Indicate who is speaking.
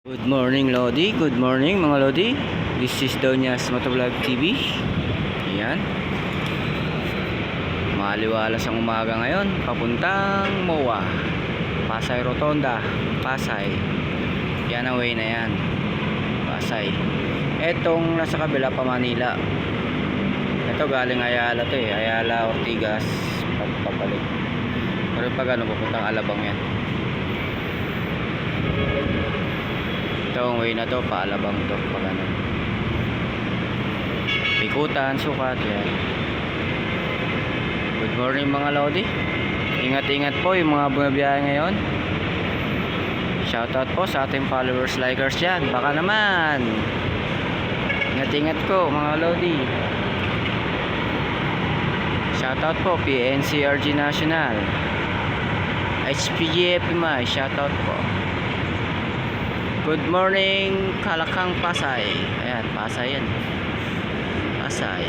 Speaker 1: Good morning Lodi, good morning mga Lodi. This is Donia's Motovlog TV. Ayan. Maliwalas ang umaga ngayon, papuntang MOA, Pasay Rotonda, Pasay. Yan ang way na yan, Pasay. Etong nasa kabila pa Manila. Ito galing Ayala to eh, Ayala, Ortigas, papalik. Pero pag ano, papuntang Alabang yan. Itong way na to, paalabang to, pag ano, ikutan, sukat, yan. Good morning mga Lodi. Ingat-ingat po yung mga bumabiyahe ngayon. Shoutout po sa ating followers, likers dyan. Baka naman. Ingat-ingat po mga Lodi. Shoutout po PNCRG National, HPGFMI, shoutout po. Good morning Kalakang Pasay. Ayan, Pasay yan, Pasay.